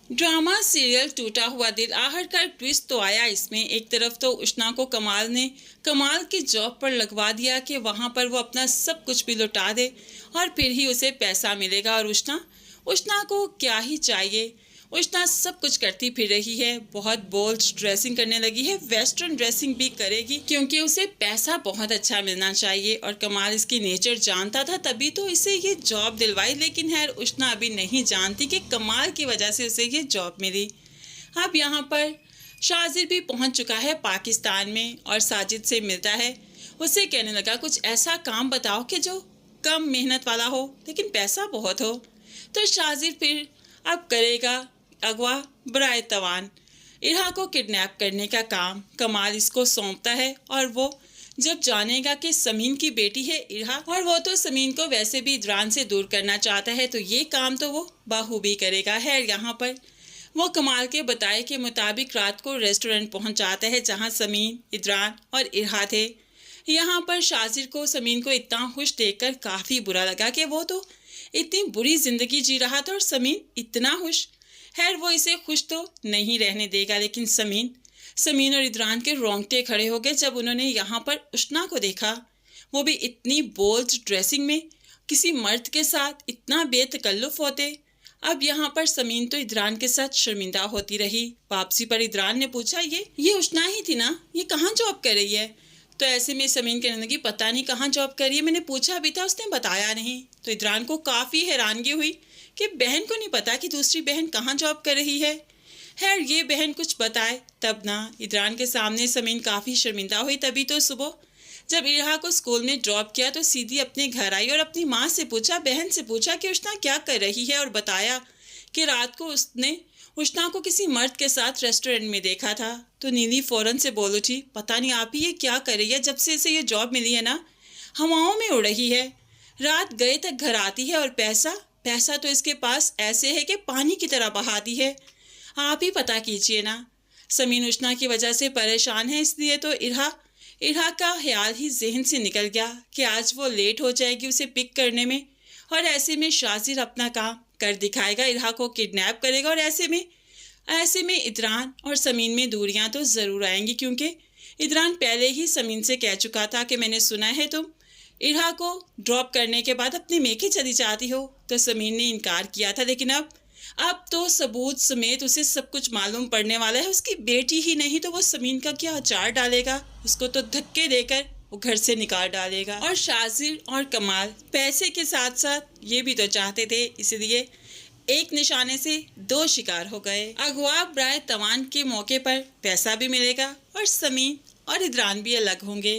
Drama serial टूटा हुआ दिल आखिरकार ट्विस्ट तो आया इसमें। एक तरफ तो उष्णा को कमाल ने कमाल की जॉब पर लगवा दिया कि वहां पर वो अपना सब कुछ भी लुटा दे और फिर ही उसे पैसा मिलेगा। और उष्णा उष्णा को क्या ही चाहिए। उष्णा सब कुछ करती फिर रही है, बहुत बोल्ड ड्रेसिंग करने लगी है, वेस्टर्न ड्रेसिंग भी करेगी क्योंकि उसे पैसा बहुत अच्छा मिलना चाहिए। और कमाल इसकी नेचर जानता था तभी तो इसे ये जॉब दिलवाई, लेकिन खैर उष्णा अभी नहीं जानती कि कमाल की वजह से उसे ये जॉब मिली। अब यहाँ पर शाजिर भी पहुंच चुका है पाकिस्तान में और साजिद से मिलता है। उसे कहने लगा कुछ ऐसा काम बताओ कि जो कम मेहनत वाला हो लेकिन पैसा बहुत हो। तो शाजिर फिर अब करेगा अगवा बराए तवान। इरहा को किडनैप करने का काम कमाल इसको सौंपता है और वो जब जानेगा कि समीन की बेटी है इरहा और वो तो समीन को वैसे भी इदरान से दूर करना चाहता है तो ये काम तो वो बाखूबी करेगा। है यहाँ पर वो कमाल के बताए के मुताबिक रात को रेस्टोरेंट पहुंच जाता है जहां समीन, इदरान और इरहा थे। यहाँ पर शाजिर को समीन को इतना खुश देखकर काफ़ी बुरा लगा कि वो तो इतनी बुरी जिंदगी जी रहा था और समीन इतना खुश। खैर वो इसे खुश तो नहीं रहने देगा, लेकिन समीन और इदरान के रोंगटे खड़े हो गए जब उन्होंने यहाँ पर उष्णा को देखा, वो भी इतनी बोल्ड ड्रेसिंग में किसी मर्द के साथ इतना बेतकल्लुफ होते। अब यहाँ पर समीन तो इदरान के साथ शर्मिंदा होती रही। वापसी पर इदरान ने पूछा ये उष्णा ही थी ना, ये कहाँ जॉब कर रही है? तो ऐसे में समीन कहने लगी पता नहीं कहाँ जॉब कर रही है, मैंने पूछा भी था उसने बताया नहीं। तो इदरान को काफ़ी हैरानगी हुई कि बहन को नहीं पता कि दूसरी बहन कहाँ जॉब कर रही है। खैर ये बहन कुछ बताए तब ना। इदरान के सामने समीन काफ़ी शर्मिंदा हुई। तभी तो सुबह जब इरहा को स्कूल में ड्रॉप किया तो सीधी अपने घर आई और अपनी माँ से पूछा, बहन से पूछा कि उष्णा क्या कर रही है और बताया कि रात को उसने उष्णा को किसी मर्द के साथ रेस्टोरेंट में देखा था। तो नीली फौरन से बोल उठी, पता नहीं आप ही ये क्या कर रही है, जब से इसे ये जॉब मिली है ना हवाओं में उड़ रही है, रात गए तक घर आती है और पैसा तो इसके पास ऐसे है कि पानी की तरह बहाती है। आप ही पता कीजिए ना। समीन उष्णा की वजह से परेशान है, इसलिए तो इरहा का ख्याल ही जहन से निकल गया कि आज वो लेट हो जाएगी उसे पिक करने में। और ऐसे में शाजिर अपना काम कर दिखाएगा, इरहा को किडनैप करेगा और ऐसे में इदरान और समीन में दूरियां तो ज़रूर आएंगी क्योंकि इदरान पहले ही समीन से कह चुका था कि मैंने सुना है तुम इरहा को ड्रॉप करने के बाद अपने मेके चली जाती हो। तो समीन ने इनकार किया था, लेकिन अब तो सबूत समेत उसे सब कुछ मालूम पड़ने वाला है। उसकी बेटी ही नहीं तो वो समीन का क्या अचार डालेगा, उसको तो धक्के देकर वो घर से निकाल डालेगा। और शाजिर और कमाल पैसे के साथ साथ ये भी तो चाहते थे, इसलिए एक निशाने से दो शिकार हो गए। अगवा बराए तवान के मौके पर पैसा भी मिलेगा और समीन और इदरान भी अलग होंगे।